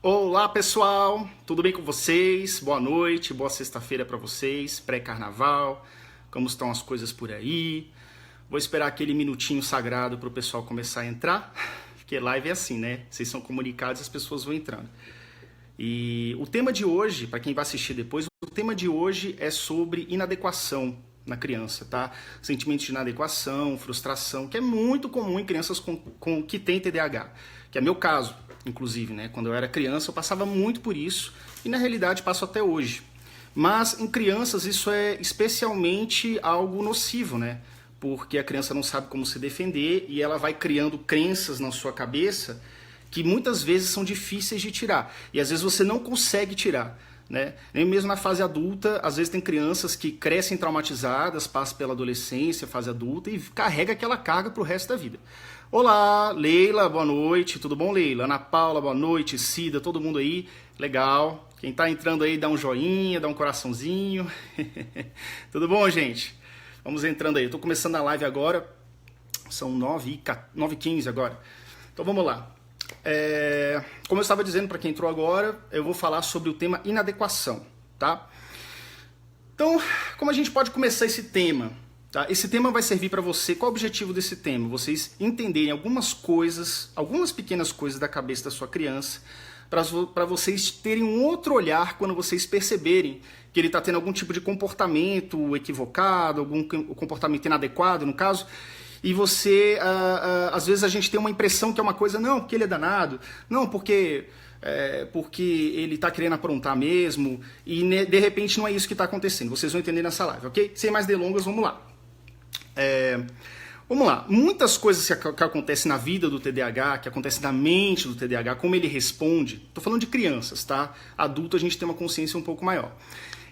Olá pessoal, tudo bem com vocês? Boa noite, boa sexta-feira para vocês, pré-carnaval, como estão as coisas por aí? Vou esperar aquele minutinho sagrado para o pessoal começar a entrar, porque live é assim, né? Vocês são comunicados, as pessoas vão entrando. E o tema de hoje, para quem vai assistir depois, o tema de hoje é sobre inadequação na criança, tá? Sentimentos de inadequação, frustração, que é muito comum em crianças que têm TDAH, que é meu caso. Inclusive, né? Quando eu era criança, eu passava muito por isso e na realidade passo até hoje. Mas em crianças isso é especialmente algo nocivo, né? Porque a criança não sabe como se defender e ela vai criando crenças na sua cabeça que muitas vezes são difíceis de tirar. E às vezes você não consegue tirar, né? Nem mesmo na fase adulta, às vezes tem crianças que crescem traumatizadas, passam pela adolescência, fase adulta e carrega aquela carga pro resto da vida. Olá, Leila, boa noite, tudo bom, Leila? Ana Paula, boa noite, Cida, todo mundo aí? Legal. Quem tá entrando aí, dá um joinha, dá um coraçãozinho. Tudo bom, gente? Vamos entrando aí. Eu tô começando a live agora, são 9h15 agora. Então vamos lá. Como eu estava dizendo para quem entrou agora, eu vou falar sobre o tema inadequação, tá? Então, como a gente pode começar esse tema? Tá? Esse tema vai servir para você. Qual é o objetivo desse tema? Vocês entenderem algumas coisas, algumas pequenas coisas da cabeça da sua criança, para vocês terem um outro olhar quando vocês perceberem que ele está tendo algum tipo de comportamento equivocado, algum comportamento inadequado, no caso, e você, às vezes a gente tem uma impressão que é uma coisa, não, porque ele é danado, não, porque ele está querendo aprontar mesmo, e de repente não é isso que está acontecendo. Vocês vão entender nessa live, ok? Sem mais delongas, vamos lá. Vamos lá, muitas coisas que acontecem na vida do TDAH, que acontecem na mente do TDAH, como ele responde, tô falando de crianças, tá? Adulto a gente tem uma consciência um pouco maior.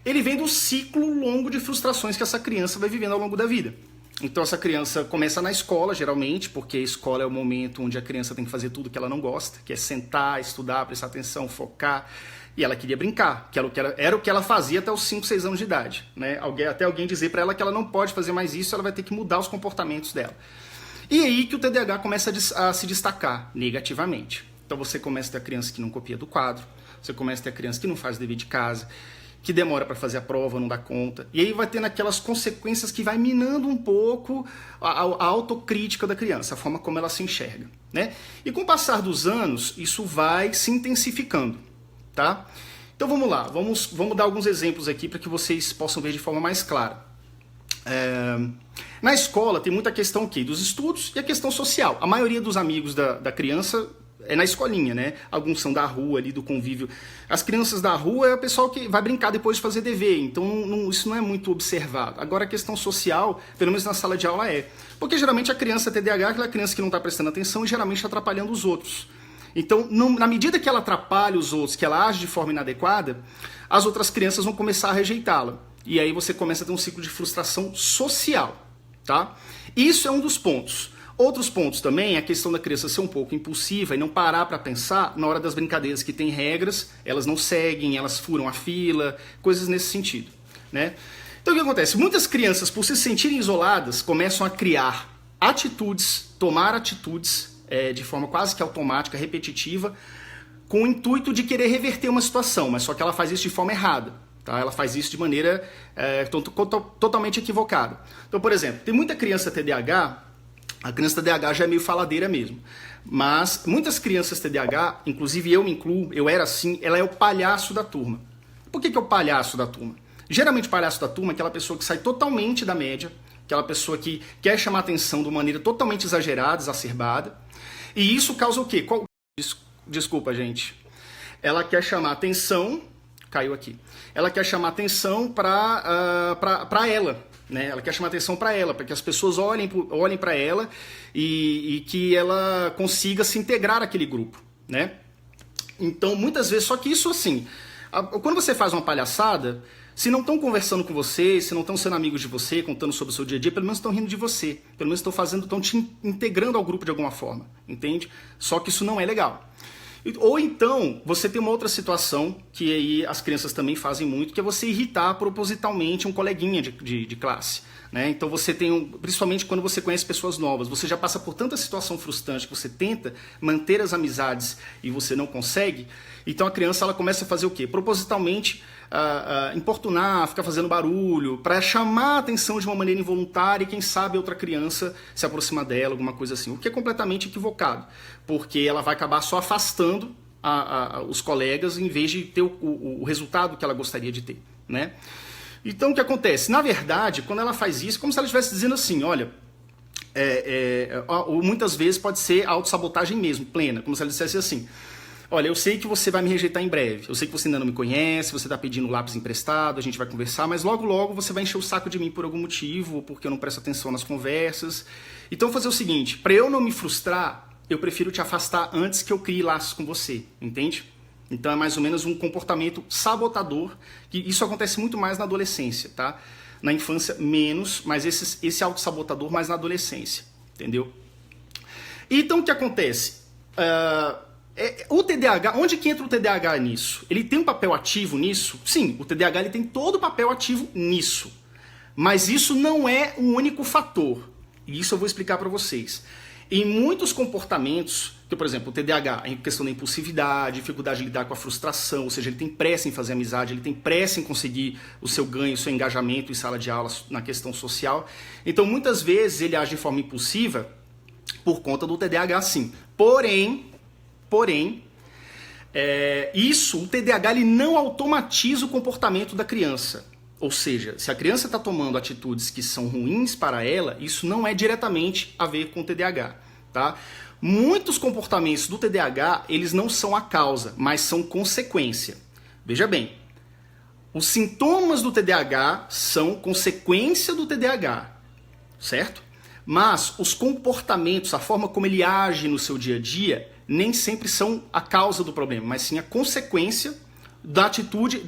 Ele vem do ciclo longo de frustrações que essa criança vai vivendo ao longo da vida. Então essa criança começa na escola, geralmente, porque a escola é o momento onde a criança tem que fazer tudo que ela não gosta, que é sentar, estudar, prestar atenção, focar. E ela queria brincar, que era o que ela fazia até os 5, 6 anos de idade, né? Até alguém dizer para ela que ela não pode fazer mais isso, ela vai ter que mudar os comportamentos dela. E aí que o TDAH começa a se destacar negativamente. Então você começa a ter a criança que não copia do quadro, você começa a ter a criança que não faz o dever de casa, que demora para fazer a prova, não dá conta. E aí vai tendo aquelas consequências que vai minando um pouco a autocrítica da criança, a forma como ela se enxerga, né? E com o passar dos anos, isso vai se intensificando. Tá? Então vamos lá, vamos dar alguns exemplos aqui para que vocês possam ver de forma mais clara. Na escola tem muita questão aqui dos estudos e a questão social. A maioria dos amigos da criança é na escolinha, né? Alguns são da rua ali, do convívio. As crianças da rua é o pessoal que vai brincar depois de fazer dever, então isso não é muito observado. Agora a questão social, pelo menos na sala de aula é. Porque geralmente a criança TDAH é aquela criança que não está prestando atenção e geralmente está atrapalhando os outros. Então, na medida que ela atrapalha os outros, que ela age de forma inadequada, as outras crianças vão começar a rejeitá-la. E aí você começa a ter um ciclo de frustração social, tá? Isso é um dos pontos. Outros pontos também é a questão da criança ser um pouco impulsiva e não parar para pensar na hora das brincadeiras, que tem regras, elas não seguem, elas furam a fila, coisas nesse sentido, né? Então o que acontece? Muitas crianças, por se sentirem isoladas, começam a criar atitudes, tomar atitudes de forma quase que automática, repetitiva, com o intuito de querer reverter uma situação, mas só que ela faz isso de forma errada, tá? Ela faz isso de maneira totalmente equivocada. Então, por exemplo, tem muita criança TDAH, a criança TDAH já é meio faladeira mesmo, mas muitas crianças TDAH, inclusive eu me incluo, eu era assim, ela é o palhaço da turma. Por que é o palhaço da turma? Geralmente o palhaço da turma é aquela pessoa que sai totalmente da média, aquela pessoa que quer chamar atenção de uma maneira totalmente exagerada, exacerbada. E isso causa o quê? Desculpa, gente. Ela quer chamar atenção... Caiu aqui. Ela quer chamar atenção para ela, né? Ela quer chamar atenção para ela, para que as pessoas olhem para ela e que ela consiga se integrar àquele grupo, né? Então, muitas vezes... Só que isso, assim... Quando você faz uma palhaçada... Se não estão conversando com você, se não estão sendo amigos de você, contando sobre o seu dia a dia, pelo menos estão rindo de você. Pelo menos estão te integrando ao grupo de alguma forma, entende? Só que isso não é legal. Ou então, você tem uma outra situação, que aí as crianças também fazem muito, que é você irritar propositalmente um coleguinha de classe. Né? Então você tem, principalmente quando você conhece pessoas novas, você já passa por tanta situação frustrante que você tenta manter as amizades e você não consegue, então a criança ela começa a fazer o quê? Propositalmente importunar, ficar fazendo barulho, para chamar a atenção de uma maneira involuntária e quem sabe outra criança se aproxima dela, alguma coisa assim, o que é completamente equivocado, porque ela vai acabar só afastando os colegas em vez de ter o resultado que ela gostaria de ter, né? Então o que acontece? Na verdade, quando ela faz isso, como se ela estivesse dizendo assim, olha, ou muitas vezes pode ser autossabotagem mesmo, plena, como se ela dissesse assim, olha, eu sei que você vai me rejeitar em breve, eu sei que você ainda não me conhece, você está pedindo lápis emprestado, a gente vai conversar, mas logo logo você vai encher o saco de mim por algum motivo, ou porque eu não presto atenção nas conversas. Então vou fazer o seguinte, para eu não me frustrar, eu prefiro te afastar antes que eu crie laços com você, entende? Então é mais ou menos um comportamento sabotador, que isso acontece muito mais na adolescência, tá? Na infância menos, mas esse autossabotador mais na adolescência, entendeu? Então o que acontece? O TDAH, onde que entra o TDAH nisso? Ele tem um papel ativo nisso? Sim, o TDAH ele tem todo o papel ativo nisso. Mas isso não é o único fator. E isso eu vou explicar para vocês. Em muitos comportamentos, que, por exemplo, o TDAH, em questão da impulsividade, dificuldade de lidar com a frustração, ou seja, ele tem pressa em fazer amizade, ele tem pressa em conseguir o seu ganho, o seu engajamento em sala de aula, na questão social. Então, muitas vezes, ele age de forma impulsiva por conta do TDAH, sim. Porém, o TDAH ele não automatiza o comportamento da criança. Ou seja, se a criança está tomando atitudes que são ruins para ela, isso não é diretamente a ver com o TDAH, tá? Muitos comportamentos do TDAH, eles não são a causa, mas são consequência. Veja bem, os sintomas do TDAH são consequência do TDAH, certo? Mas os comportamentos, a forma como ele age no seu dia a dia, nem sempre são a causa do problema, mas sim a consequência da atitude,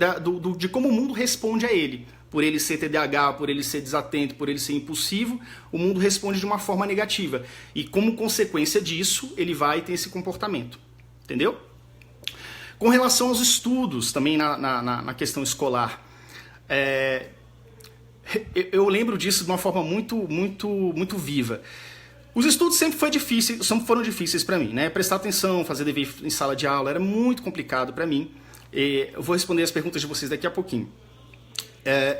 de como o mundo responde a ele. Por ele ser TDAH, por ele ser desatento, por ele ser impulsivo, o mundo responde de uma forma negativa. E como consequência disso, ele vai ter esse comportamento. Entendeu? Com relação aos estudos, também na questão escolar, eu lembro disso de uma forma muito viva. Os estudos sempre foram difíceis para mim, né? Prestar atenção, fazer dever em sala de aula era muito complicado para mim. Eu vou responder as perguntas de vocês daqui a pouquinho.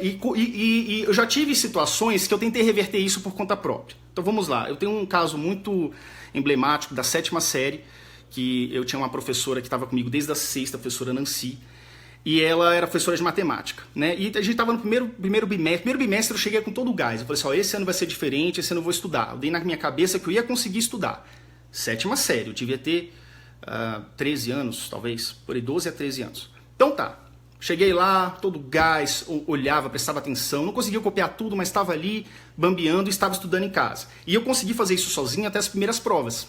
E eu já tive situações que eu tentei reverter isso por conta própria. Então vamos lá, eu tenho um caso muito emblemático da 7ª série, que eu tinha uma professora que estava comigo desde a 6ª, a professora Nancy, e ela era professora de matemática, né? E a gente estava no primeiro bimestre eu cheguei com todo o gás. Eu falei assim, ó, esse ano vai ser diferente, esse ano eu vou estudar. Eu dei na minha cabeça que eu ia conseguir estudar. 7ª série, eu devia ter 13 anos, talvez, por aí, 12 a 13 anos. Então tá, cheguei lá, todo gás, olhava, prestava atenção, não conseguia copiar tudo, mas estava ali bambeando e estava estudando em casa. E eu consegui fazer isso sozinho até as primeiras provas.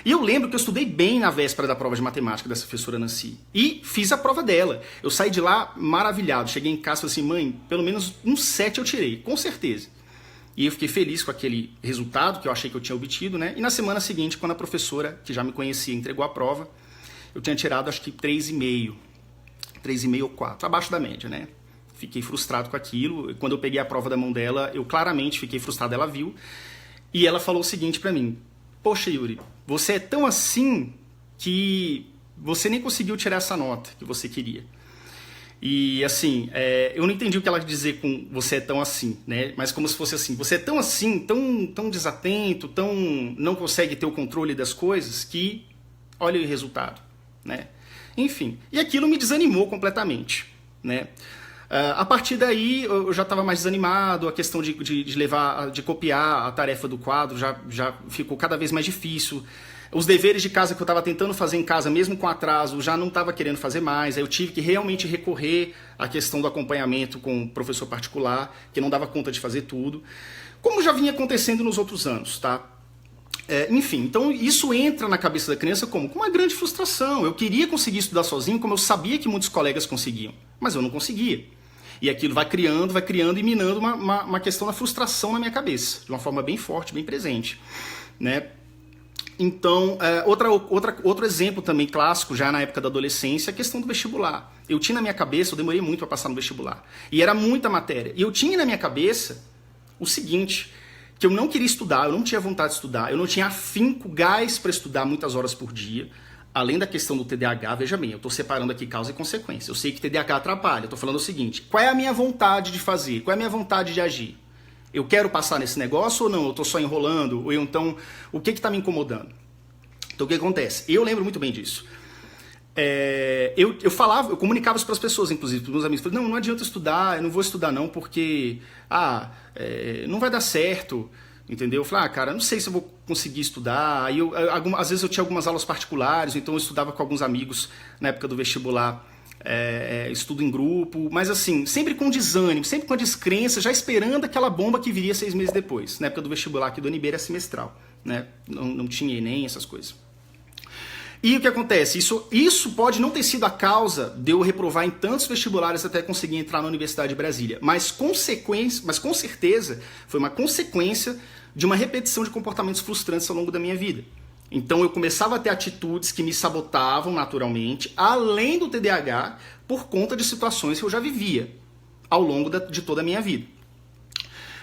E eu lembro que eu estudei bem na véspera da prova de matemática dessa professora Nancy. E fiz a prova dela. Eu saí de lá maravilhado. Cheguei em casa e falei assim, mãe, pelo menos um 7 eu tirei, com certeza. E eu fiquei feliz com aquele resultado que eu achei que eu tinha obtido, né? E na semana seguinte, quando a professora, que já me conhecia, entregou a prova, eu tinha tirado acho que 3,5 ou 4, abaixo da média, né? Fiquei frustrado com aquilo. Quando eu peguei a prova da mão dela, eu claramente fiquei frustrado, ela viu. E ela falou o seguinte pra mim, poxa, Yuri, você é tão assim que você nem conseguiu tirar essa nota que você queria. E assim, eu não entendi o que ela quis dizer com você é tão assim, né? Mas como se fosse assim, você é tão assim, tão desatento, não consegue ter o controle das coisas que olha o resultado, né? Enfim, e aquilo me desanimou completamente, né? A partir daí eu já estava mais desanimado, a questão de copiar a tarefa do quadro já ficou cada vez mais difícil. Os deveres de casa que eu estava tentando fazer em casa, mesmo com atraso, já não estava querendo fazer mais. Aí eu tive que realmente recorrer à questão do acompanhamento com o professor particular, que não dava conta de fazer tudo, como já vinha acontecendo nos outros anos, tá? Enfim, então isso entra na cabeça da criança como? Com uma grande frustração. Eu queria conseguir estudar sozinho, como eu sabia que muitos colegas conseguiam, mas eu não conseguia. E aquilo vai criando e minando uma questão da frustração na minha cabeça, de uma forma bem forte, bem presente, né? Então, outro exemplo também clássico, já na época da adolescência, é a questão do vestibular. Eu tinha na minha cabeça, eu demorei muito para passar no vestibular. E era muita matéria. E eu tinha na minha cabeça o seguinte, que eu não queria estudar, eu não tinha vontade de estudar, eu não tinha afinco, gás para estudar muitas horas por dia. Além da questão do TDAH, veja bem, eu estou separando aqui causa e consequência. Eu sei que TDAH atrapalha, eu estou falando o seguinte, qual é a minha vontade de fazer? Qual é a minha vontade de agir? Eu quero passar nesse negócio ou não? Eu estou só enrolando? Ou então, o que está me incomodando? Então, o que acontece? Eu lembro muito bem disso. Eu comunicava isso para as pessoas, inclusive, para os meus amigos. Falei, não adianta estudar, eu não vou estudar não, porque não vai dar certo, entendeu? Eu falei, cara, não sei se eu vou conseguir estudar. Aí às vezes eu tinha algumas aulas particulares, então eu estudava com alguns amigos na época do vestibular. Estudo em grupo, mas assim, sempre com desânimo, sempre com a descrença, já esperando aquela bomba que viria 6 meses depois. Na época do vestibular aqui do UNB era semestral, né? Não tinha ENEM, essas coisas. E o que acontece? Isso pode não ter sido a causa de eu reprovar em tantos vestibulares até conseguir entrar na Universidade de Brasília, mas com certeza foi uma consequência de uma repetição de comportamentos frustrantes ao longo da minha vida. Então eu começava a ter atitudes que me sabotavam naturalmente, além do TDAH, por conta de situações que eu já vivia ao longo de toda a minha vida.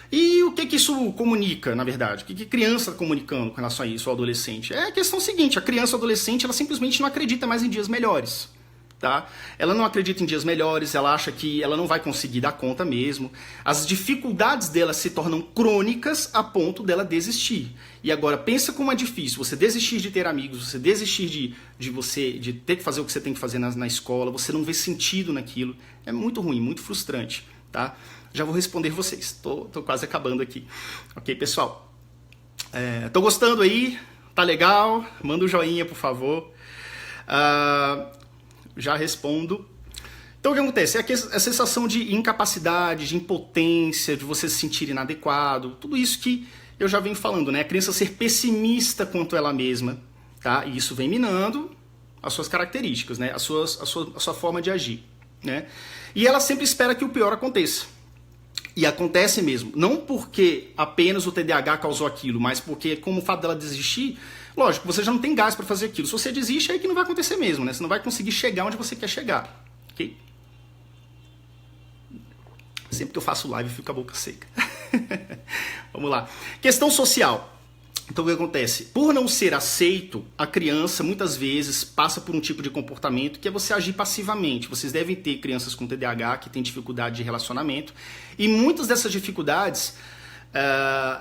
E o que isso comunica, na verdade? O que criança está comunicando com relação a isso, ao adolescente? É a questão seguinte, a criança ou adolescente, ela simplesmente não acredita mais em dias melhores. Tá? Ela não acredita em dias melhores, ela acha que ela não vai conseguir dar conta mesmo. As dificuldades dela se tornam crônicas a ponto dela desistir. E agora, pensa como é difícil você desistir de ter amigos, você desistir de ter que fazer o que você tem que fazer na escola, você não vê sentido naquilo. É muito ruim, muito frustrante. Tá? Já vou responder vocês, tô quase acabando aqui. Ok, pessoal? Tô gostando aí? Tá legal? Manda um joinha, por favor. Já respondo. Então o que acontece? É a sensação de incapacidade, de impotência, de você se sentir inadequado, tudo isso que eu já venho falando, né? A criança ser pessimista quanto ela mesma, tá? E isso vem minando as suas características, né? A sua forma de agir, né? E ela sempre espera que o pior aconteça. E acontece mesmo. Não porque apenas o TDAH causou aquilo, mas porque como o fato dela desistir, lógico, você já não tem gás para fazer aquilo. Se você desiste, é aí que não vai acontecer mesmo, né? Você não vai conseguir chegar onde você quer chegar, ok? Sempre que eu faço live, eu fico com a boca seca. Vamos lá. Questão social. Então o que acontece? Por não ser aceito, a criança muitas vezes passa por um tipo de comportamento que é você agir passivamente. Vocês devem ter crianças com TDAH que têm dificuldade de relacionamento. E muitas dessas dificuldades...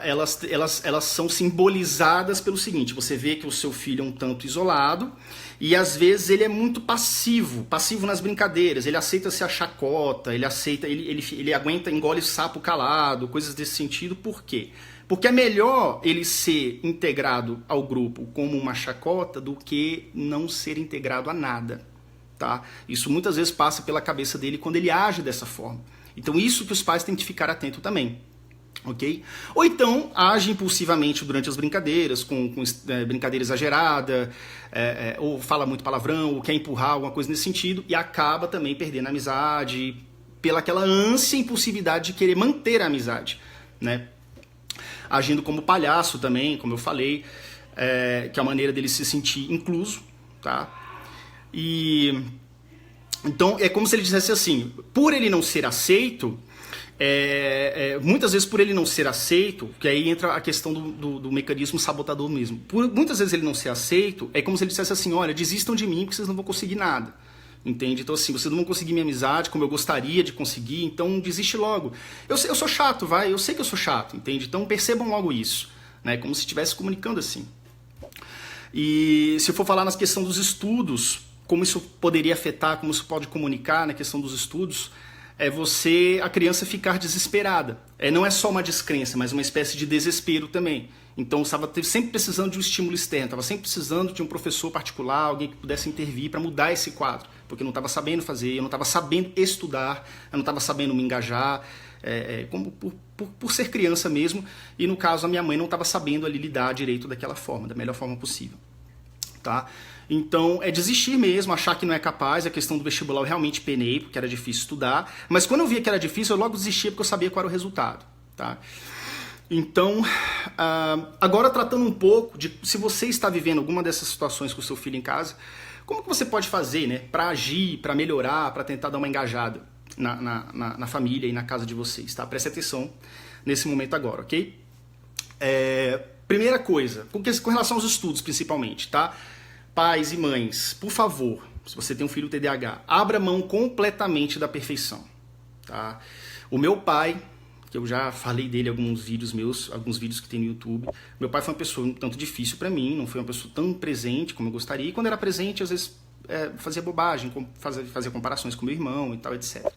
elas são simbolizadas pelo seguinte: você vê que o seu filho é um tanto isolado e às vezes ele é muito passivo nas brincadeiras, ele aceita se a chacota, ele aguenta, engole sapo calado, coisas desse sentido. Por quê? Porque é melhor ele ser integrado ao grupo como uma chacota do que não ser integrado a nada, tá? Isso muitas vezes passa pela cabeça dele quando ele age dessa forma. Então isso que os pais têm que ficar atentos também. Okay? Ou então age impulsivamente durante as brincadeiras, com brincadeira exagerada, ou fala muito palavrão, ou quer empurrar alguma coisa nesse sentido, e acaba também perdendo a amizade pela aquela ânsia e impulsividade de querer manter a amizade, né? Agindo como palhaço também, como eu falei, que é a maneira dele se sentir incluso, tá? E então é como se ele dissesse assim, por ele não ser aceito, muitas vezes por ele não ser aceito, que aí entra a questão do mecanismo sabotador mesmo. Muitas vezes ele não ser aceito, é como se ele dissesse assim, olha, desistam de mim porque vocês não vão conseguir nada. Entende? Então assim, vocês não vão conseguir minha amizade como eu gostaria de conseguir, então desiste logo. Eu sou chato, eu sei que eu sou chato, entende? Então percebam logo isso, né? Como se estivesse comunicando assim. E se eu for falar na questão dos estudos, como isso poderia afetar, como isso pode comunicar na questão dos estudos, a criança ficar desesperada. Não é só uma descrença, mas uma espécie de desespero também. Então, estava sempre precisando de um estímulo externo, estava sempre precisando de um professor particular, alguém que pudesse intervir para mudar esse quadro, porque eu não estava sabendo fazer, eu não estava sabendo estudar, eu não estava sabendo me engajar, como por ser criança mesmo, e no caso a minha mãe não estava sabendo ali lidar direito daquela forma, da melhor forma possível. Tá? Então, desistir mesmo, achar que não é capaz. A questão do vestibular eu realmente penei, porque era difícil estudar. Mas quando eu via que era difícil, eu logo desistia, porque eu sabia qual era o resultado. Tá? Então, agora tratando um pouco de se você está vivendo alguma dessas situações com o seu filho em casa, como que você pode fazer, né, para agir, para melhorar, para tentar dar uma engajada na família e na casa de vocês, tá? Preste atenção nesse momento agora, ok? Primeira coisa, com relação aos estudos principalmente, tá? Pais e mães, por favor, se você tem um filho TDAH, abra mão completamente da perfeição, tá? O meu pai, que eu já falei dele em alguns vídeos meus, alguns vídeos que tem no YouTube. Meu pai foi uma pessoa um tanto difícil para mim, não foi uma pessoa tão presente como eu gostaria. E quando era presente, às vezes fazia bobagem, fazia comparações com meu irmão e tal, etc.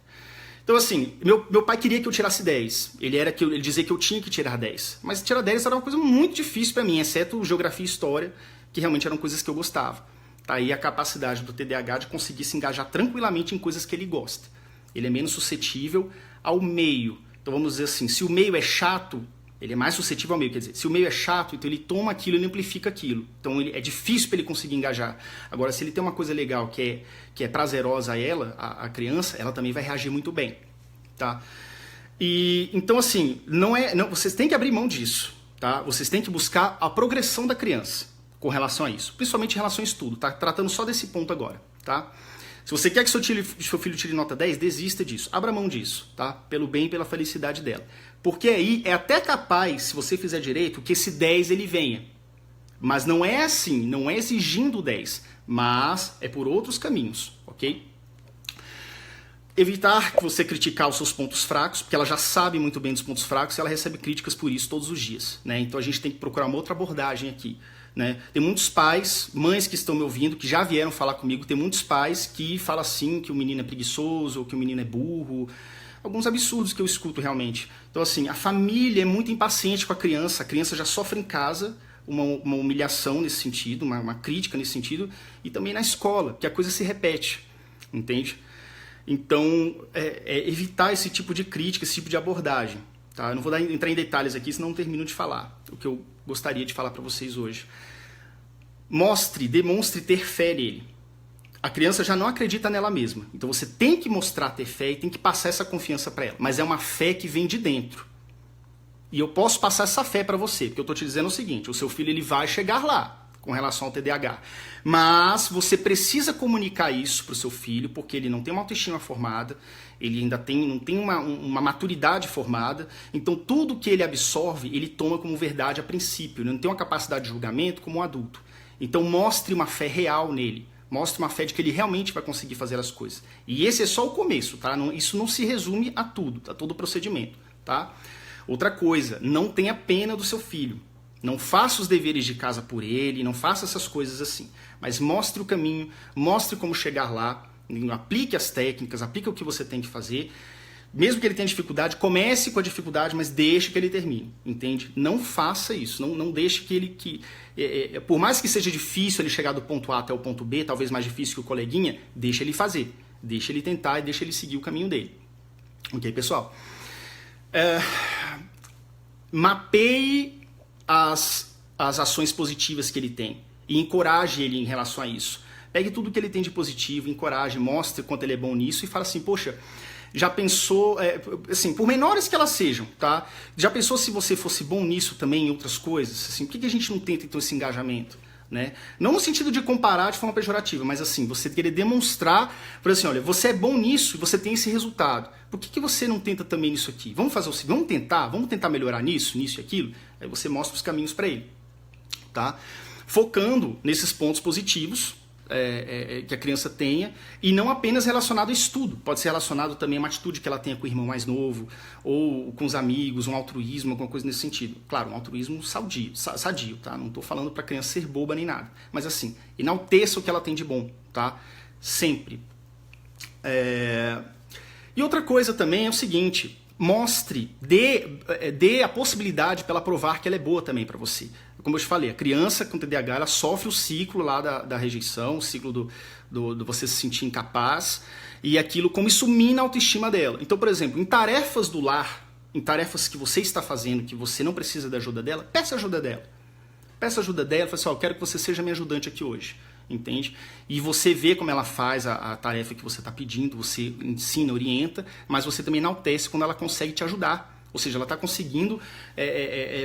Então, assim, meu pai queria que eu tirasse 10. Ele dizia que eu tinha que tirar 10. Mas tirar 10 era uma coisa muito difícil para mim, exceto geografia e história, que realmente eram coisas que eu gostava. Tá aí a capacidade do TDAH de conseguir se engajar tranquilamente em coisas que ele gosta. Ele é menos suscetível ao meio. Então vamos dizer assim, se o meio é chato, ele é mais suscetível ao meio, quer dizer, se o meio é chato, então ele toma aquilo e amplifica aquilo. Então é difícil para ele conseguir engajar. Agora, se ele tem uma coisa legal que é prazerosa a ela, a criança, ela também vai reagir muito bem, tá? E então assim, vocês têm que abrir mão disso, tá? Vocês têm que buscar a progressão da criança com relação a isso, principalmente em relação a estudo, tá? Tratando só desse ponto agora, tá? Se você quer que seu filho tire nota 10, desista disso. Abra mão disso, tá? Pelo bem e pela felicidade dela. Porque aí é até capaz, se você fizer direito, que esse 10 ele venha. Mas não é assim, não é exigindo 10, mas é por outros caminhos, ok? Evitar que você criticar os seus pontos fracos, porque ela já sabe muito bem dos pontos fracos e ela recebe críticas por isso todos os dias, né? Então a gente tem que procurar uma outra abordagem aqui. Né? Tem muitos pais, mães que estão me ouvindo, que já vieram falar comigo, tem muitos pais que falam assim, que o menino é preguiçoso, ou que o menino é burro, alguns absurdos que eu escuto realmente. Então assim, a família é muito impaciente com a criança já sofre em casa uma humilhação nesse sentido, uma crítica nesse sentido, e também na escola, que a coisa se repete, entende? Então, evitar esse tipo de crítica, esse tipo de abordagem. Tá? Eu não vou entrar em detalhes aqui, senão não termino de falar o que eu gostaria de falar para vocês hoje. Demonstre ter fé nele. A criança já não acredita nela mesma. Então você tem que mostrar ter fé e tem que passar essa confiança para ela. Mas é uma fé que vem de dentro. E eu posso passar essa fé para você, porque eu estou te dizendo o seguinte, o seu filho ele vai chegar lá com relação ao TDAH. Mas você precisa comunicar isso para o seu filho, porque ele não tem uma autoestima formada, ele ainda não tem uma maturidade formada, então tudo que ele absorve, ele toma como verdade a princípio, ele não tem uma capacidade de julgamento como um adulto. Então mostre uma fé real nele, mostre uma fé de que ele realmente vai conseguir fazer as coisas. E esse é só o começo, tá? Isso não se resume a tudo, a todo o procedimento, tá? Outra coisa, não tenha pena do seu filho. Não faça os deveres de casa por ele, não faça essas coisas assim. Mas mostre o caminho, mostre como chegar lá, aplique as técnicas, aplique o que você tem que fazer. Mesmo que ele tenha dificuldade, comece com a dificuldade, mas deixe que ele termine, entende? Não faça isso, não deixe que ele... por mais que seja difícil ele chegar do ponto A até o ponto B, talvez mais difícil que o coleguinha, deixe ele fazer. Deixe ele tentar e deixe ele seguir o caminho dele. Ok, pessoal? Mapeie as ações positivas que ele tem e encoraje ele em relação a isso. Pegue tudo que ele tem de positivo, encoraje, mostre quanto ele é bom nisso e fala assim, poxa, já pensou, assim, por menores que elas sejam, tá? Já pensou se você fosse bom nisso também em outras coisas? Assim, por que a gente não tenta então esse engajamento? Né? Não no sentido de comparar de forma pejorativa, mas assim, você querer demonstrar, por assim, olha, você é bom nisso e você tem esse resultado. Por que você não tenta também nisso aqui? Vamos tentar melhorar nisso e aquilo? Aí você mostra os caminhos para ele, tá? Focando nesses pontos positivos que a criança tenha e não apenas relacionado a estudo, pode ser relacionado também a uma atitude que ela tenha com o irmão mais novo ou com os amigos, um altruísmo, alguma coisa nesse sentido. Claro, um altruísmo sadio, tá? Não estou falando para a criança ser boba nem nada, mas assim, enalteça o que ela tem de bom, tá? Sempre. E outra coisa também é o seguinte, dê a possibilidade para ela provar que ela é boa também para você. Como eu te falei, a criança com TDAH ela sofre o ciclo lá da rejeição, o ciclo do você se sentir incapaz, e aquilo, como isso mina a autoestima dela. Então, por exemplo, em tarefas do lar, em tarefas que você está fazendo, que você não precisa da ajuda dela, peça ajuda dela. Peça ajuda dela, fala assim, eu quero que você seja minha ajudante aqui hoje. Entende? E você vê como ela faz a tarefa que você está pedindo, você ensina, orienta, mas você também enaltece quando ela consegue te ajudar. Ou seja, ela está conseguindo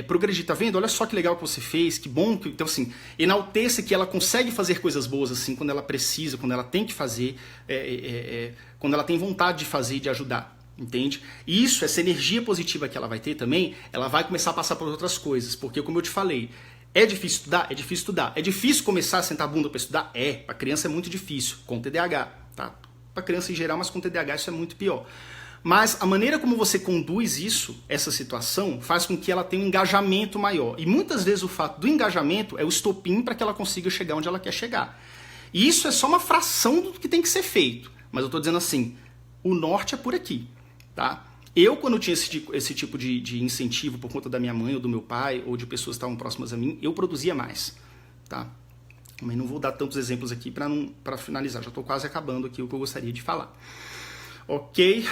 progredir. Tá vendo? Olha só que legal que você fez, que bom. Então, assim, enalteça que ela consegue fazer coisas boas assim quando ela precisa, quando ela tem que fazer, quando ela tem vontade de fazer e de ajudar. Entende? E isso, essa energia positiva que ela vai ter também, ela vai começar a passar por outras coisas. Porque, como eu te falei, é difícil estudar? É difícil estudar. É difícil começar a sentar a bunda para estudar? Para criança é muito difícil, com TDAH. Tá? Para criança em geral, mas com TDAH isso é muito pior. Mas a maneira como você conduz isso, essa situação, faz com que ela tenha um engajamento maior. E muitas vezes o fato do engajamento é o estopim para que ela consiga chegar onde ela quer chegar. E isso é só uma fração do que tem que ser feito. Mas eu estou dizendo assim, o norte é por aqui. Tá? Eu, quando tinha esse tipo de incentivo por conta da minha mãe ou do meu pai, ou de pessoas que estavam próximas a mim, eu produzia mais. Tá? Mas não vou dar tantos exemplos aqui para finalizar. Já estou quase acabando aqui o que eu gostaria de falar. Ok?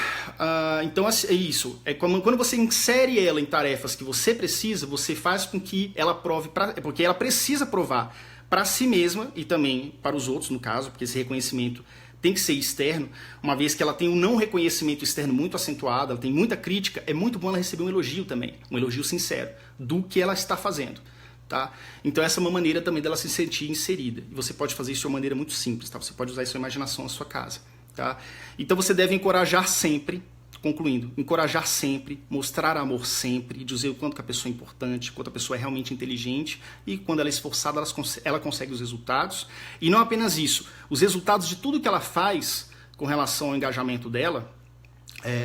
Então é isso. É quando você insere ela em tarefas que você precisa, você faz com que ela prove, porque ela precisa provar para si mesma e também para os outros, no caso, porque esse reconhecimento tem que ser externo, uma vez que ela tem um não reconhecimento externo muito acentuado, ela tem muita crítica, é muito bom ela receber um elogio também, um elogio sincero do que ela está fazendo. Tá? Então essa é uma maneira também dela se sentir inserida. E você pode fazer isso de uma maneira muito simples, tá? Você pode usar a sua imaginação na sua casa. Tá? Então você deve encorajar sempre, concluindo, encorajar sempre, mostrar amor sempre, dizer o quanto que a pessoa é importante, quanto a pessoa é realmente inteligente e quando ela é esforçada, ela consegue os resultados. E não apenas isso, os resultados de tudo que ela faz com relação ao engajamento dela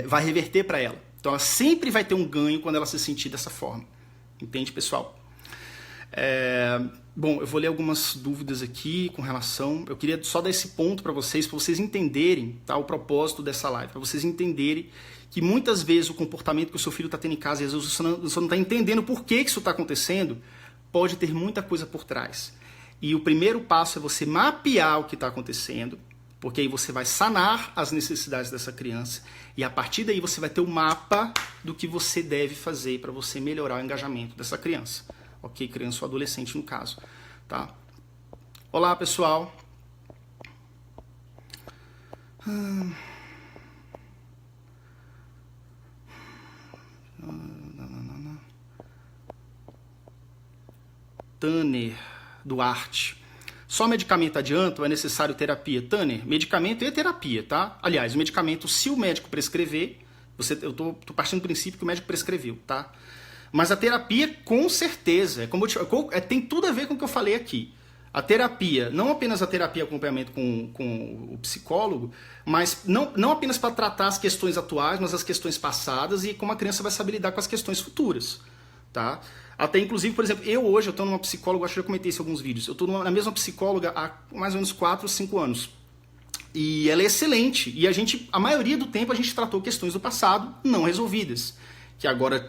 vai reverter para ela. Então ela sempre vai ter um ganho quando ela se sentir dessa forma. Entende, pessoal? Bom, eu vou ler algumas dúvidas aqui com relação... Eu queria só dar esse ponto para vocês entenderem, tá, o propósito dessa live, para vocês entenderem que muitas vezes o comportamento que o seu filho está tendo em casa, e às vezes você não está entendendo por que isso está acontecendo, pode ter muita coisa por trás. E o primeiro passo é você mapear o que está acontecendo, porque aí você vai sanar as necessidades dessa criança, e a partir daí você vai ter o mapa do que você deve fazer para você melhorar o engajamento dessa criança. Ok, criança ou adolescente no caso, tá? Olá, pessoal. Tanner Duarte. Só medicamento adianta ou é necessário terapia? Tanner, medicamento e terapia, tá? Aliás, o medicamento, se o médico prescrever, eu tô partindo do princípio que o médico prescreveu, tá? Mas a terapia, com certeza, tem tudo a ver com o que eu falei aqui. A terapia, não apenas a terapia acompanhamento com o psicólogo, mas não apenas para tratar as questões atuais, mas as questões passadas e como a criança vai saber lidar com as questões futuras. Tá? Até inclusive, por exemplo, eu estou numa psicóloga, acho que já comentei isso em alguns vídeos, eu estou na mesma psicóloga há mais ou menos 4 ou 5 anos. E ela é excelente. E a maioria do tempo a gente tratou questões do passado não resolvidas, que agora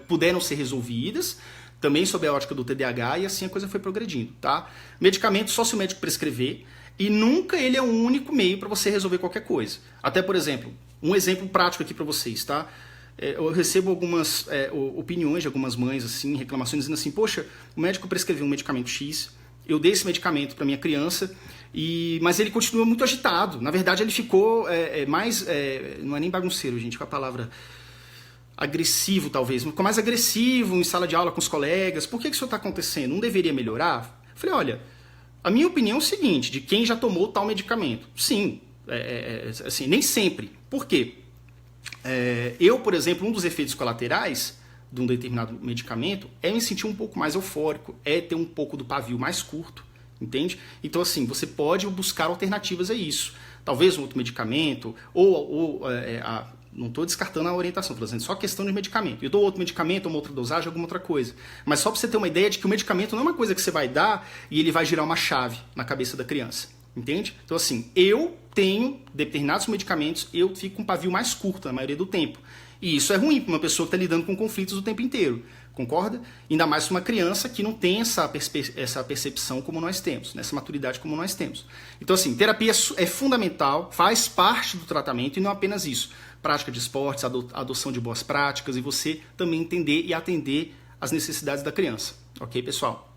puderam ser resolvidas, também sob a ótica do TDAH, e assim a coisa foi progredindo, tá? Medicamento só se o médico prescrever, e nunca ele é o único meio para você resolver qualquer coisa. Até, por exemplo, um exemplo prático aqui para vocês, tá? Eu recebo algumas opiniões de algumas mães, assim, reclamações, dizendo assim, poxa, o médico prescreveu um medicamento X, eu dei esse medicamento para minha criança, mas ele continua muito agitado. Na verdade, ele ficou não é nem bagunceiro, gente, com a palavra... agressivo, talvez, ficou mais agressivo em sala de aula com os colegas. Por que isso está acontecendo? Não deveria melhorar? Eu falei, olha, a minha opinião é o seguinte, de quem já tomou tal medicamento. Sim, assim, nem sempre. Por quê? Eu, por exemplo, um dos efeitos colaterais de um determinado medicamento é me sentir um pouco mais eufórico, é ter um pouco do pavio mais curto, entende? Então, assim, você pode buscar alternativas a isso. Talvez um outro medicamento, não estou descartando a orientação, estou dizendo só questão de medicamento. Eu dou outro medicamento, uma outra dosagem, alguma outra coisa. Mas só para você ter uma ideia de que o medicamento não é uma coisa que você vai dar e ele vai girar uma chave na cabeça da criança. Entende? Então, assim, eu tenho determinados medicamentos, eu fico com um pavio mais curto na maioria do tempo. E isso é ruim para uma pessoa que está lidando com conflitos o tempo inteiro. Concorda? Ainda mais para uma criança que não tem essa percepção como nós temos, essa maturidade como nós temos. Então, assim, terapia é fundamental, faz parte do tratamento e não apenas isso. Prática de esportes, adoção de boas práticas e você também entender e atender as necessidades da criança. Ok, pessoal?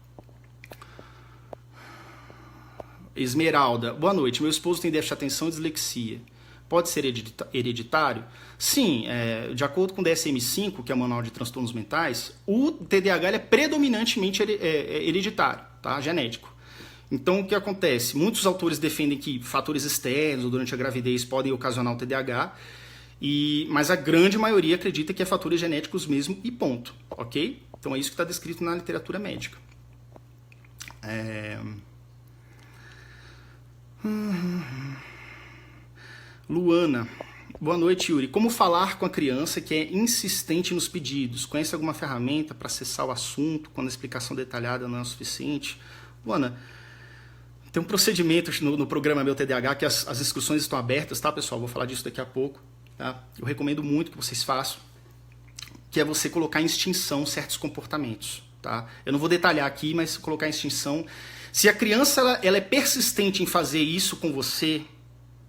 Esmeralda, boa noite. Meu esposo tem déficit de atenção e dislexia. pode ser hereditário? Sim, de acordo com o DSM-5, que é o Manual de Transtornos Mentais, o TDAH é predominantemente hereditário, tá? Genético. Então, o que acontece? Muitos autores defendem que fatores externos ou durante a gravidez podem ocasionar o TDAH, mas a grande maioria acredita que é fatores genéticos mesmo e ponto, ok? Então é isso que está descrito na literatura médica. Luana, boa noite, Yuri. Como falar com a criança que é insistente nos pedidos? Conhece alguma ferramenta para acessar o assunto quando a explicação detalhada não é o suficiente? Luana, tem um procedimento no programa Meu TDAH que as inscrições estão abertas, tá, pessoal? Vou falar disso daqui a pouco. Tá? Eu recomendo muito que vocês façam, que é você colocar em extinção certos comportamentos. Tá? Eu não vou detalhar aqui, mas colocar em extinção. Se a criança ela é persistente em fazer isso com você,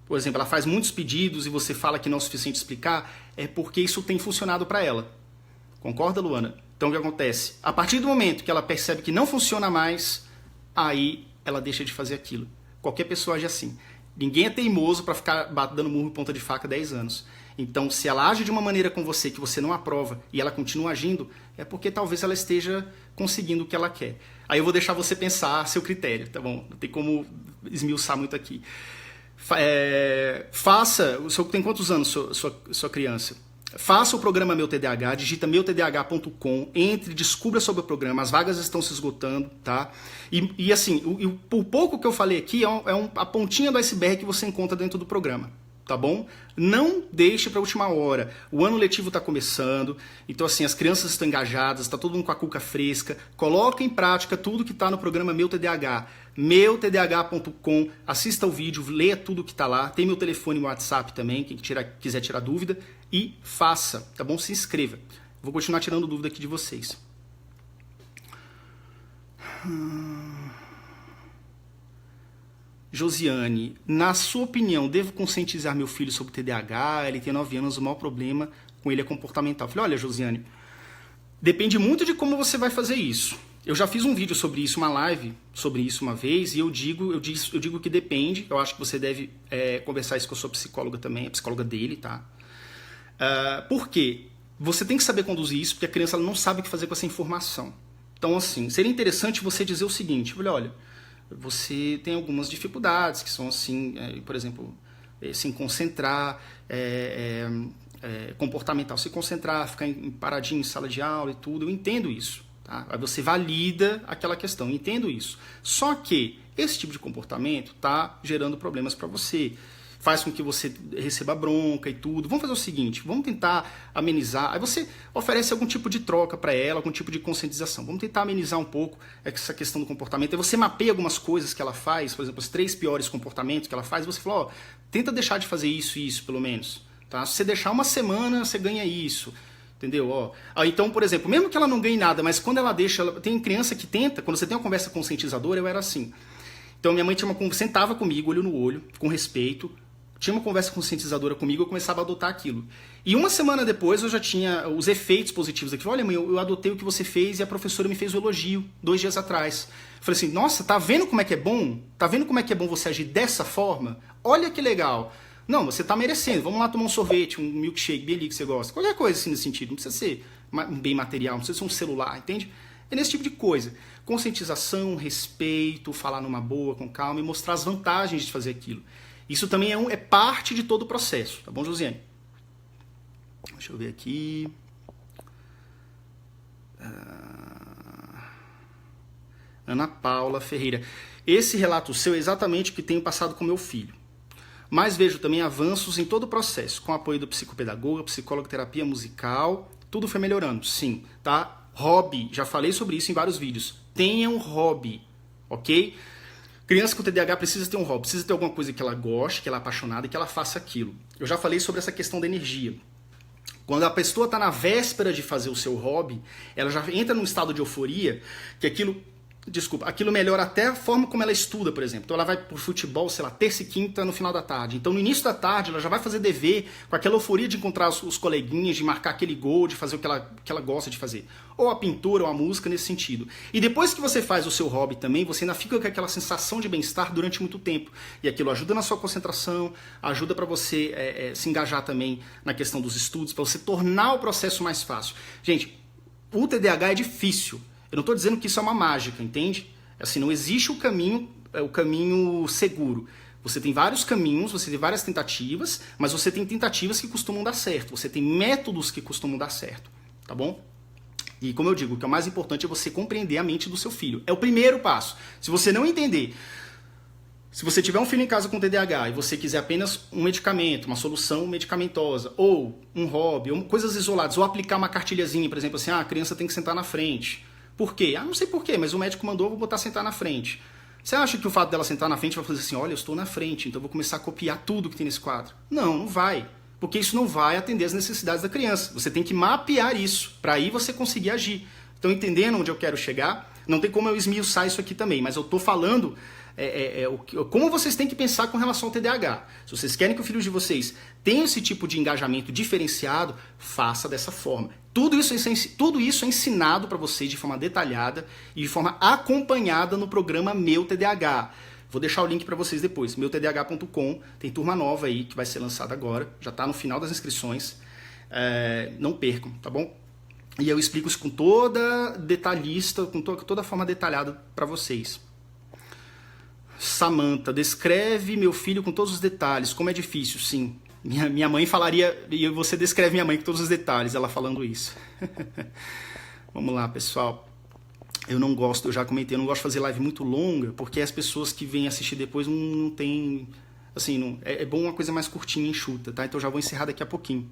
por exemplo, ela faz muitos pedidos e você fala que não é o suficiente explicar, é porque isso tem funcionado para ela. Concorda, Luana? Então o que acontece? A partir do momento que ela percebe que não funciona mais, aí ela deixa de fazer aquilo. Qualquer pessoa age assim. Ninguém é teimoso para ficar dando murro em ponta de faca 10 anos. Então, se ela age de uma maneira com você que você não aprova e ela continua agindo, é porque talvez ela esteja conseguindo o que ela quer. Aí eu vou deixar você pensar a seu critério, tá bom? Não tem como esmiuçar muito aqui. Faça... Tem quantos anos sua criança? Faça o programa Meu TDAH, digita meutdh.com, entre, descubra sobre o programa, as vagas estão se esgotando, tá? E assim, o pouco que eu falei aqui é a pontinha do iceberg que você encontra dentro do programa, tá bom? Não deixe para a última hora. O ano letivo está começando, então assim, as crianças estão engajadas, está todo mundo com a cuca fresca. Coloque em prática tudo que está no programa Meu TDAH. meutdh.com, assista o vídeo, leia tudo que está lá. Tem meu telefone e meu WhatsApp também, quem quiser tirar dúvida. E faça, tá bom? Se inscreva. Vou continuar tirando dúvida aqui de vocês. Josiane, na sua opinião, devo conscientizar meu filho sobre TDAH? Ele tem 9 anos, o maior problema com ele é comportamental. Eu falei, olha, Josiane, depende muito de como você vai fazer isso. Eu já fiz um vídeo sobre isso, uma live sobre isso uma vez, e eu digo que depende. Eu acho que você deve conversar isso com a sua psicóloga também, a psicóloga dele, tá? Por quê? Você tem que saber conduzir isso, porque a criança ela não sabe o que fazer com essa informação. Então, assim, seria interessante você dizer o seguinte, olha, você tem algumas dificuldades, que são assim, por exemplo, se concentrar, comportamental, se concentrar, ficar paradinho em sala de aula e tudo, eu entendo isso. Tá? Aí você valida aquela questão, eu entendo isso. Só que esse tipo de comportamento está gerando problemas para você. Faz com que você receba bronca e tudo. Vamos fazer o seguinte, vamos tentar amenizar. Aí você oferece algum tipo de troca para ela, algum tipo de conscientização. Vamos tentar amenizar um pouco essa questão do comportamento. Aí você mapeia algumas coisas que ela faz, por exemplo, os 3 piores comportamentos que ela faz, e você fala, tenta deixar de fazer isso e isso, pelo menos. Tá? Se você deixar uma semana, você ganha isso. Entendeu? Então, por exemplo, mesmo que ela não ganhe nada, mas quando ela deixa... Tem criança que tenta, quando você tem uma conversa conscientizadora, eu era assim. Então, minha mãe sentava comigo, olho no olho, com respeito, tinha uma conversa conscientizadora comigo, eu começava a adotar aquilo. E uma semana depois eu já tinha os efeitos positivos aqui. Olha, mãe, eu adotei o que você fez e a professora me fez o elogio 2 dias atrás. Eu falei assim, nossa, tá vendo como é que é bom? Tá vendo como é que é bom você agir dessa forma? Olha que legal. Não, você tá merecendo. Vamos lá tomar um sorvete, um milkshake, bem ali que você gosta. Qualquer coisa assim nesse sentido. Não precisa ser um bem material, não precisa ser um celular, entende? É nesse tipo de coisa. Conscientização, respeito, falar numa boa, com calma e mostrar as vantagens de fazer aquilo. Isso também é parte de todo o processo, tá bom, Josiane? Deixa eu ver aqui. Ana Paula Ferreira. Esse relato seu é exatamente o que tenho passado com meu filho. Mas vejo também avanços em todo o processo, com o apoio do psicopedagoga, psicólogo, terapia musical, tudo foi melhorando, sim, tá? Hobby, já falei sobre isso em vários vídeos. Tenha um hobby, ok? Criança com TDAH precisa ter um hobby, precisa ter alguma coisa que ela goste, que ela é apaixonada e que ela faça aquilo. Eu já falei sobre essa questão da energia. Quando a pessoa está na véspera de fazer o seu hobby, ela já entra num estado de euforia, que aquilo Desculpa, aquilo melhora até a forma como ela estuda, por exemplo. Então ela vai pro futebol, sei lá, terça e quinta no final da tarde. Então no início da tarde ela já vai fazer dever com aquela euforia de encontrar os coleguinhas, de marcar aquele gol, de fazer o que ela gosta de fazer. Ou a pintura, ou a música, nesse sentido. E depois que você faz o seu hobby também, você ainda fica com aquela sensação de bem-estar durante muito tempo. E aquilo ajuda na sua concentração, ajuda para você se engajar também na questão dos estudos, para você tornar o processo mais fácil. Gente, o TDAH é difícil. Eu não estou dizendo que isso é uma mágica, entende? Assim, não existe o caminho seguro. Você tem vários caminhos, você tem várias tentativas, mas você tem tentativas que costumam dar certo. Você tem métodos que costumam dar certo, tá bom? E como eu digo, o que é o mais importante é você compreender a mente do seu filho. É o primeiro passo. Se você não entender, se você tiver um filho em casa com TDAH e você quiser apenas um medicamento, uma solução medicamentosa, ou um hobby, ou coisas isoladas, ou aplicar uma cartilhazinha, por exemplo, assim, a criança tem que sentar na frente. Por quê? Não sei por quê, mas o médico mandou, vou botar sentar na frente. Você acha que o fato dela sentar na frente vai fazer assim, olha, eu estou na frente, então eu vou começar a copiar tudo que tem nesse quadro? Não, não vai. Porque isso não vai atender as necessidades da criança. Você tem que mapear isso, para aí você conseguir agir. Então, entendendo onde eu quero chegar, não tem como eu esmiuçar isso aqui também, mas eu estou falando como vocês têm que pensar com relação ao TDAH. Se vocês querem que o filho de vocês tenha esse tipo de engajamento diferenciado, faça dessa forma. Tudo isso é ensinado para vocês de forma detalhada e de forma acompanhada no programa Meu TDAH. Vou deixar o link para vocês depois, meutdh.com, tem turma nova aí que vai ser lançada agora, já está no final das inscrições, não percam, tá bom? E eu explico isso com toda detalhista, com toda a forma detalhada para vocês. Samantha, descreve meu filho com todos os detalhes, como é difícil, sim. Minha mãe falaria, e você descreve minha mãe com todos os detalhes, ela falando isso. Vamos lá, pessoal. Eu já comentei, eu não gosto de fazer live muito longa, porque as pessoas que vêm assistir depois não tem, assim, é bom uma coisa mais curtinha, enxuta, tá? Então já vou encerrar daqui a pouquinho.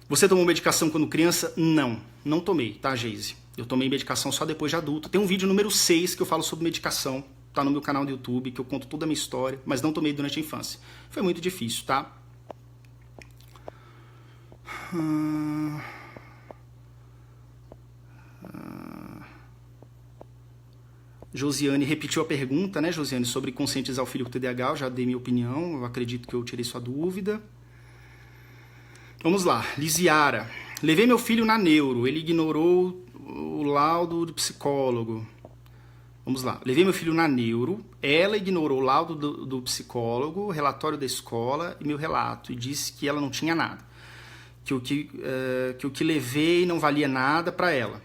Você tomou medicação quando criança? Não tomei, tá, Geise? Eu tomei medicação só depois de adulto. Tem um vídeo número 6 que eu falo sobre medicação, tá no meu canal do YouTube, que eu conto toda a minha história, mas não tomei durante a infância. Foi muito difícil, tá? Josiane repetiu a pergunta, né, Josiane, sobre conscientizar o filho com TDAH. Eu já dei minha opinião, eu acredito que eu tirei sua dúvida. Vamos lá, Lisiara. Levei meu filho na neuro, ele ignorou o laudo do psicólogo. Vamos lá, levei meu filho na neuro, ela ignorou o laudo do psicólogo, o relatório da escola e meu relato, e disse que ela não tinha nada. Que o que levei não valia nada para ela.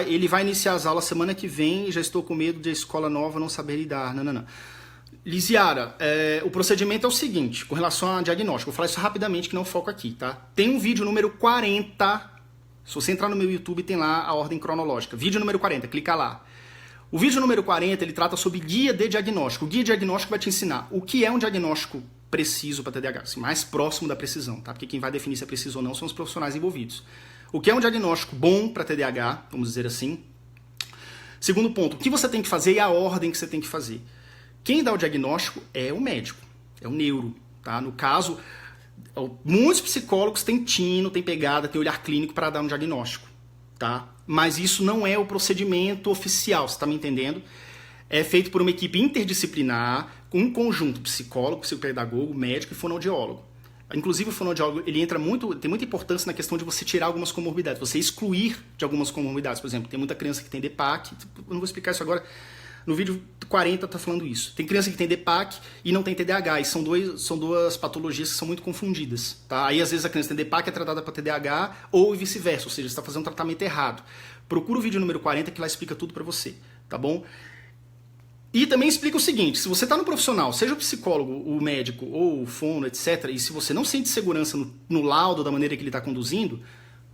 Ele vai iniciar as aulas semana que vem e já estou com medo de a escola nova não saber lidar. Não. Lisiara, o procedimento é o seguinte, com relação a diagnóstico, vou falar isso rapidamente que não foco aqui, tá? Tem um vídeo número 40, se você entrar no meu YouTube tem lá a ordem cronológica, vídeo número 40, clica lá. O vídeo número 40, ele trata sobre guia de diagnóstico. O guia de diagnóstico vai te ensinar o que é um diagnóstico preciso para TDAH, assim, mais próximo da precisão, tá? Porque quem vai definir se é preciso ou não são os profissionais envolvidos. O que é um diagnóstico bom para TDAH, vamos dizer assim. Segundo ponto, o que você tem que fazer e a ordem que você tem que fazer. Quem dá o diagnóstico é o médico, é o neuro, tá? No caso, muitos psicólogos têm tino, têm pegada, têm olhar clínico para dar um diagnóstico, tá? Mas isso não é o procedimento oficial, você está me entendendo? É feito por uma equipe interdisciplinar, com um conjunto psicólogo, psicopedagogo, médico e fonoaudiólogo. Inclusive o fonoaudiólogo, ele tem muita importância na questão de você tirar algumas comorbidades, você excluir de algumas comorbidades. Por exemplo, tem muita criança que tem DPAC, eu não vou explicar isso agora, no vídeo 40 tá falando isso. Tem criança que tem DPAC e não tem TDAH, e são duas patologias que são muito confundidas, tá? Aí às vezes a criança tem DPAC, é tratada para TDAH, ou vice-versa, ou seja, você está fazendo um tratamento errado. Procura o vídeo número 40 que lá explica tudo para você, tá bom? E também explica o seguinte, se você está no profissional, seja o psicólogo, o médico ou o fono, etc., e se você não sente segurança no laudo da maneira que ele está conduzindo,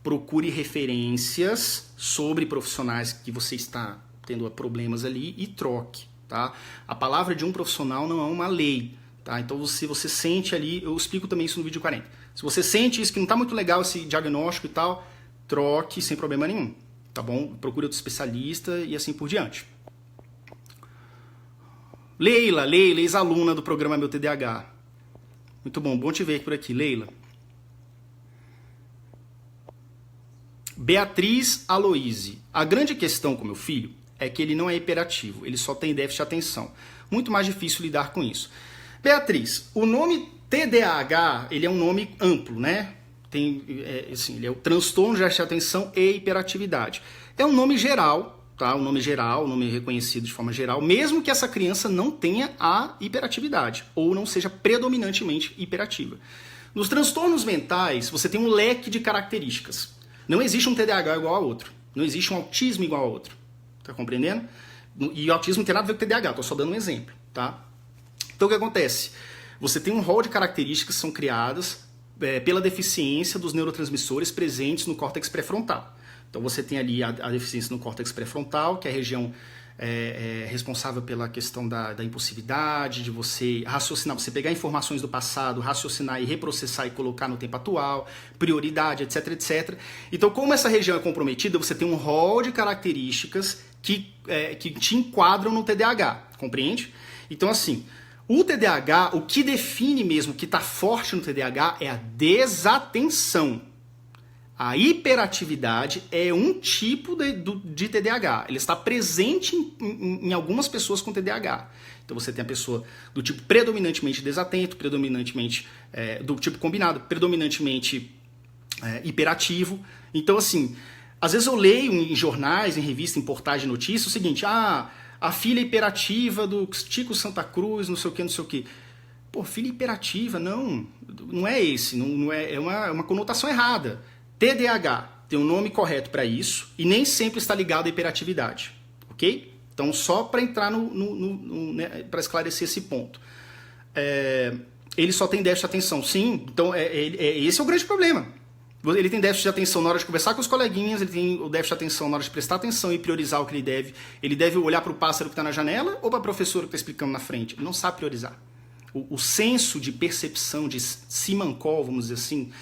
procure referências sobre profissionais que você está tendo problemas ali e troque, tá? A palavra de um profissional não é uma lei, tá? Então se você sente ali, eu explico também isso no vídeo 40, se você sente isso que não está muito legal esse diagnóstico e tal, troque sem problema nenhum, tá bom? Procure outro especialista e assim por diante. Leila, ex-aluna do programa Meu TDAH. Muito bom te ver por aqui, Leila. Beatriz Aloise. A grande questão com meu filho é que ele não é hiperativo, ele só tem déficit de atenção. Muito mais difícil lidar com isso. Beatriz, o nome TDAH, ele é um nome amplo, né? Ele é o transtorno de déficit de atenção e hiperatividade. É um nome geral, tá? Um nome geral, um nome reconhecido de forma geral, mesmo que essa criança não tenha a hiperatividade ou não seja predominantemente hiperativa. Nos transtornos mentais, você tem um leque de características. Não existe um TDAH igual a outro. Não existe um autismo igual a outro. Tá compreendendo? E o autismo não tem nada a ver com TDAH, tô só dando um exemplo, tá? Então o que acontece? Você tem um rol de características que são criadas pela deficiência dos neurotransmissores presentes no córtex pré-frontal. Então você tem ali a deficiência no córtex pré-frontal, que é a região responsável pela questão da impulsividade, de você raciocinar, você pegar informações do passado, raciocinar e reprocessar e colocar no tempo atual, prioridade, etc, etc. Então, como essa região é comprometida, você tem um rol de características que te enquadram no TDAH, compreende? Então, assim, o TDAH, o que define mesmo que está forte no TDAH é a desatenção. A hiperatividade é um tipo de TDAH. Ele está presente em algumas pessoas com TDAH. Então você tem a pessoa do tipo predominantemente desatento, predominantemente do tipo combinado, predominantemente hiperativo. Então, assim, às vezes eu leio em jornais, em revistas, em portais de notícias o seguinte: a filha hiperativa do Chico Santa Cruz, não sei o que, não sei o que. Pô, filha hiperativa, não é esse, não é uma conotação errada. TDAH tem um nome correto para isso e nem sempre está ligado à hiperatividade, ok? Então, só para entrar né, para esclarecer esse ponto. Ele só tem déficit de atenção, sim. Então, esse é o grande problema. Ele tem déficit de atenção na hora de conversar com os coleguinhas, ele tem o déficit de atenção na hora de prestar atenção e priorizar o que ele deve. Ele deve olhar para o pássaro que está na janela ou para a professora que está explicando na frente. Ele não sabe priorizar. O senso de percepção, de Simancol, vamos dizer assim,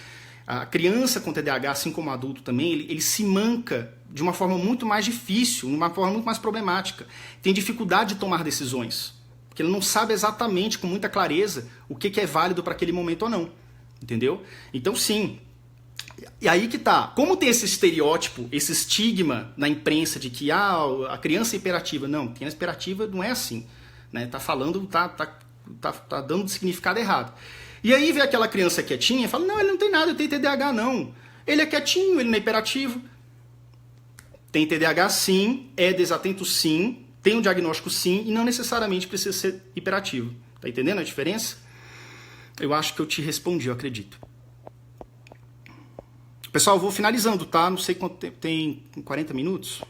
a criança com TDAH, assim como o adulto também, ele se manca de uma forma muito mais difícil, de uma forma muito mais problemática. Tem dificuldade de tomar decisões, porque ele não sabe exatamente, com muita clareza, o que é válido para aquele momento ou não. Entendeu? Então, sim. E aí que tá. Como tem esse estereótipo, esse estigma na imprensa de que a criança é hiperativa. Não, criança hiperativa não é assim. Né? Tá falando, tá dando significado errado. E aí vem aquela criança quietinha e fala: não, ele não tem nada, ele tem TDAH não. Ele é quietinho, ele não é hiperativo. Tem TDAH sim, é desatento sim, tem um diagnóstico sim, e não necessariamente precisa ser hiperativo. Tá entendendo a diferença? Eu acho que eu te respondi, eu acredito. Pessoal, eu vou finalizando, tá? Não sei quanto tempo tem, 40 minutos?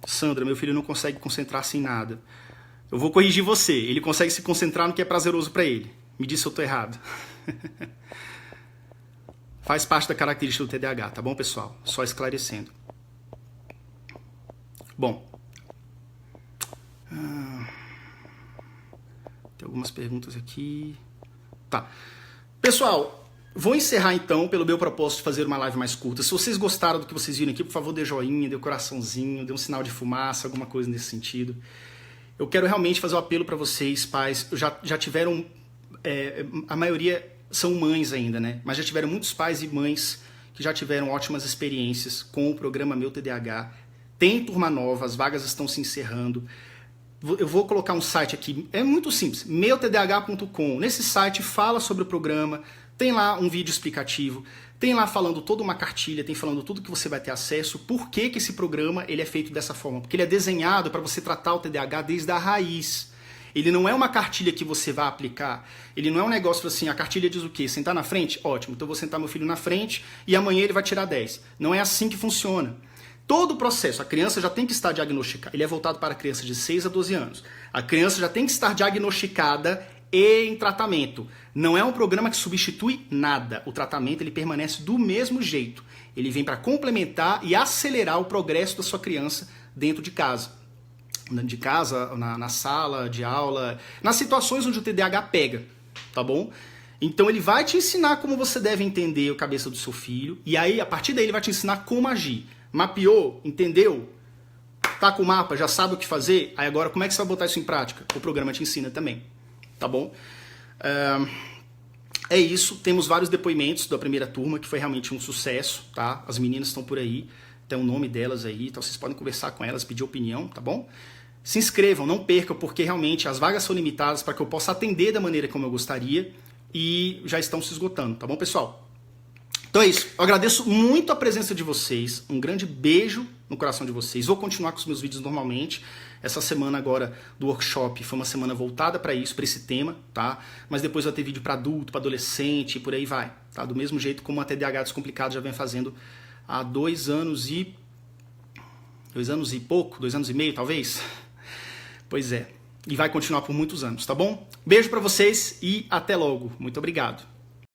Sandra, meu filho não consegue concentrar-se em nada. Eu vou corrigir você. Ele consegue se concentrar no que é prazeroso para ele. Me diz se eu tô errado. Faz parte da característica do TDAH, tá bom, pessoal? Só esclarecendo. Bom. Tem algumas perguntas aqui. Tá. Pessoal, vou encerrar então pelo meu propósito de fazer uma live mais curta. Se vocês gostaram do que vocês viram aqui, por favor, dê joinha, dê um coraçãozinho, dê um sinal de fumaça, alguma coisa nesse sentido. Eu quero realmente fazer um apelo para vocês, pais. Já tiveram... a maioria são mães ainda, né? Mas já tiveram muitos pais e mães que já tiveram ótimas experiências com o programa Meu TDAH. Tem turma nova, as vagas estão se encerrando. Eu vou colocar um site aqui, é muito simples, meutdh.com. Nesse site fala sobre o programa, tem lá um vídeo explicativo, tem lá falando toda uma cartilha, tem falando tudo que você vai ter acesso, por que esse programa ele é feito dessa forma. Porque ele é desenhado para você tratar o TDAH desde a raiz. Ele não é uma cartilha que você vai aplicar, ele não é um negócio assim, a cartilha diz o quê? Sentar na frente? Ótimo, então eu vou sentar meu filho na frente e amanhã ele vai tirar 10. Não é assim que funciona. Todo o processo, a criança já tem que estar diagnosticada, ele é voltado para crianças de 6 a 12 anos. A criança já tem que estar diagnosticada e em tratamento. Não é um programa que substitui nada. O tratamento ele permanece do mesmo jeito. Ele vem para complementar e acelerar o progresso da sua criança dentro de casa. De casa, na sala de aula, nas situações onde o TDAH pega, tá bom? Então ele vai te ensinar como você deve entender a cabeça do seu filho e aí a partir daí ele vai te ensinar como agir. Mapeou, entendeu? Tá com o mapa, já sabe o que fazer? Aí agora como é que você vai botar isso em prática? O programa te ensina também, tá bom? é isso, temos vários depoimentos da primeira turma, que foi realmente um sucesso, tá? As meninas estão por aí, tem o nome delas aí, então vocês podem conversar com elas, pedir opinião, tá bom? Se inscrevam, não percam, porque realmente as vagas são limitadas para que eu possa atender da maneira como eu gostaria e já estão se esgotando, tá bom, pessoal? Então é isso, eu agradeço muito a presença de vocês, um grande beijo no coração de vocês, vou continuar com os meus vídeos normalmente, essa semana agora do workshop foi uma semana voltada para isso, para esse tema, tá? Mas depois vai ter vídeo para adulto, para adolescente e por aí vai, tá? Do mesmo jeito como a TDAH Descomplicado já vem fazendo há 2 anos e pouco, 2 anos e meio talvez, pois é, e vai continuar por muitos anos, tá bom? Beijo para vocês e até logo, muito obrigado.